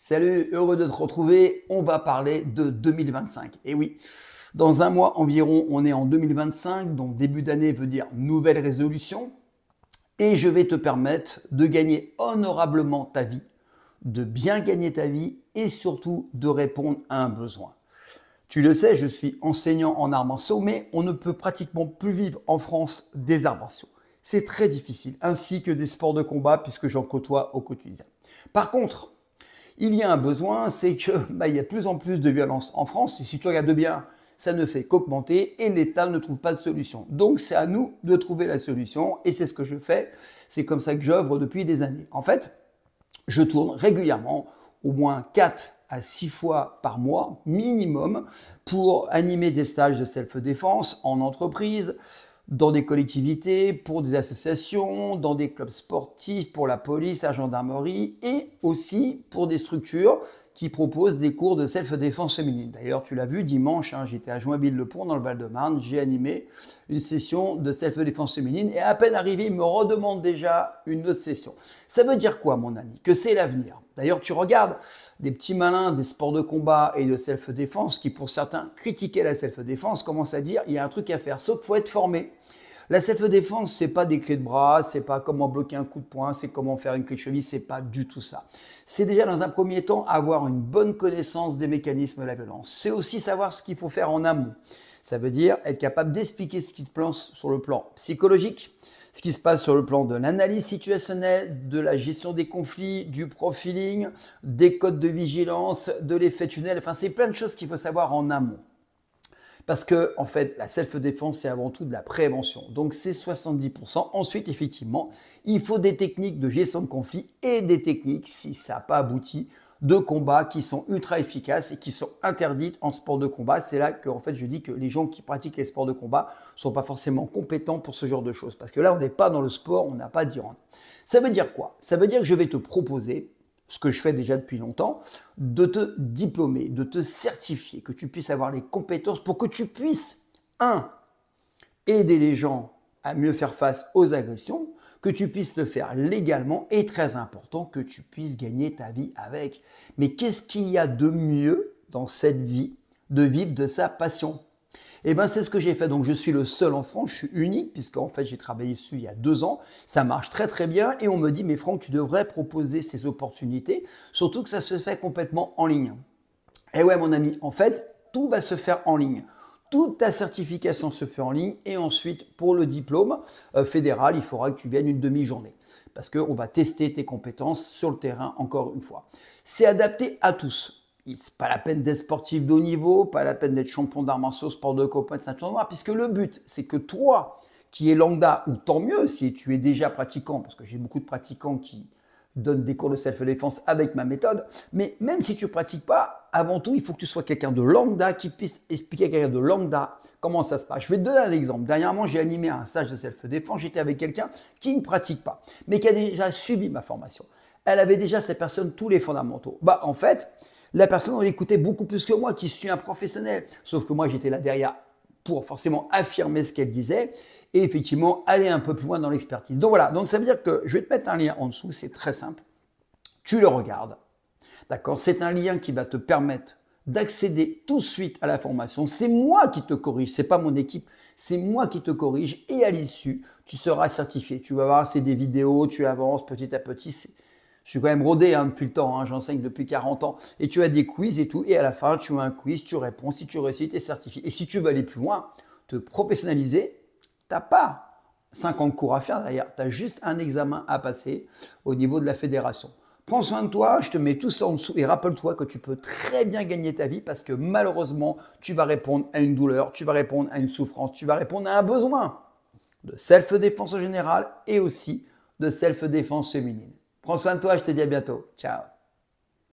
Salut, heureux de te retrouver. On va parler de 2025. Et oui, dans un mois environ, on est en 2025, donc début d'année veut dire nouvelle résolution. Et je vais te permettre de gagner honorablement ta vie, de bien gagner ta vie et surtout de répondre à un besoin. Tu le sais, je suis enseignant en arts martiaux, mais on ne peut pratiquement plus vivre en France des arts martiaux. C'est très difficile, ainsi que des sports de combat, puisque j'en côtoie au quotidien. Par contre, il y a un besoin, c'est que il y a de plus en plus de violence en France, et si tu regardes bien, ça ne fait qu'augmenter, et l'État ne trouve pas de solution. Donc c'est à nous de trouver la solution, et c'est ce que je fais, c'est comme ça que j'œuvre depuis des années. En fait, je tourne régulièrement, au moins 4 à 6 fois par mois minimum, pour animer des stages de self-défense en entreprise, dans des collectivités, pour des associations, dans des clubs sportifs, pour la police, la gendarmerie et aussi pour des structures qui proposent des cours de self-défense féminine. D'ailleurs, tu l'as vu, dimanche, j'étais à Joinville-le-Pont dans le Val-de-Marne, j'ai animé une session de self-défense féminine et à peine arrivé, il me redemande déjà une autre session. Ça veut dire quoi, mon ami? Que c'est l'avenir. D'ailleurs, tu regardes des petits malins des sports de combat et de self-défense qui, pour certains, critiquaient la self-défense, commencent à dire il y a un truc à faire, sauf qu'il faut être formé. La self-défense, c'est pas des clés de bras, c'est pas comment bloquer un coup de poing, c'est comment faire une clé de cheville, c'est pas du tout ça. C'est déjà dans un premier temps avoir une bonne connaissance des mécanismes de la violence. C'est aussi savoir ce qu'il faut faire en amont. Ça veut dire être capable d'expliquer ce qui se passe sur le plan psychologique, ce qui se passe sur le plan de l'analyse situationnelle, de la gestion des conflits, du profiling, des codes de vigilance, de l'effet tunnel. Enfin, c'est plein de choses qu'il faut savoir en amont. Parce que, en fait, la self-défense, c'est avant tout de la prévention. Donc, c'est 70%. Ensuite, effectivement, il faut des techniques de gestion de conflit et des techniques, si ça n'a pas abouti, de combat qui sont ultra efficaces et qui sont interdites en sport de combat. C'est là que, en fait, je dis que les gens qui pratiquent les sports de combat ne sont pas forcément compétents pour ce genre de choses. Parce que là, on n'est pas dans le sport, on n'a pas d'Iran. Ça veut dire quoi? Ça veut dire que je vais te proposer, ce que je fais déjà depuis longtemps, de te diplômer, de te certifier, que tu puisses avoir les compétences pour que tu puisses, aider les gens à mieux faire face aux agressions, que tu puisses le faire légalement et très important, que tu puisses gagner ta vie avec. Mais qu'est-ce qu'il y a de mieux dans cette vie de vivre de sa passion? Eh bien, c'est ce que j'ai fait. Donc, je suis le seul en France, je suis unique, puisqu'en fait, j'ai travaillé dessus il y a 2 ans. Ça marche très, très bien. Et on me dit, mais Franck, tu devrais proposer ces opportunités, surtout que ça se fait complètement en ligne. Et ouais, mon ami, en fait, tout va se faire en ligne. Toute ta certification se fait en ligne. Et ensuite, pour le diplôme fédéral, il faudra que tu viennes une demi-journée. Parce qu'on va tester tes compétences sur le terrain, encore une fois. C'est adapté à tous. C'est pas la peine d'être sportif de haut niveau, pas la peine d'être champion d'arts martiaux, sport de combat, de ceinture noire, puisque le but, c'est que toi, qui es lambda, ou tant mieux si tu es déjà pratiquant, parce que j'ai beaucoup de pratiquants qui donnent des cours de self-défense avec ma méthode, mais même si tu ne pratiques pas, avant tout, il faut que tu sois quelqu'un de lambda qui puisse expliquer à quelqu'un de lambda comment ça se passe. Je vais te donner un exemple. Dernièrement, j'ai animé un stage de self-défense, j'étais avec quelqu'un qui ne pratique pas, mais qui a déjà suivi ma formation. Elle avait déjà, cette personne, tous les fondamentaux. En fait, la personne, on l'écoutait beaucoup plus que moi, qui suis un professionnel. Sauf que moi, j'étais là derrière pour forcément affirmer ce qu'elle disait et effectivement aller un peu plus loin dans l'expertise. Donc voilà, donc ça veut dire que je vais te mettre un lien en dessous, c'est très simple. Tu le regardes, d'accord? C'est un lien qui va te permettre d'accéder tout de suite à la formation. C'est moi qui te corrige, c'est pas mon équipe, c'est moi qui te corrige et à l'issue, tu seras certifié. Tu vas voir, c'est des vidéos, tu avances petit à petit. Je suis quand même rodé depuis le temps, j'enseigne depuis 40 ans. Et tu as des quiz et tout. Et à la fin, tu as un quiz, tu réponds. Si tu réussis, tu es certifié. Et si tu veux aller plus loin, te professionnaliser, tu n'as pas 50 cours à faire derrière. Tu as juste un examen à passer au niveau de la fédération. Prends soin de toi, je te mets tout ça en dessous. Et rappelle-toi que tu peux très bien gagner ta vie parce que malheureusement, tu vas répondre à une douleur, tu vas répondre à une souffrance, tu vas répondre à un besoin de self-défense en général et aussi de self-défense féminine. Prends soin de toi, je te dis à bientôt. Ciao.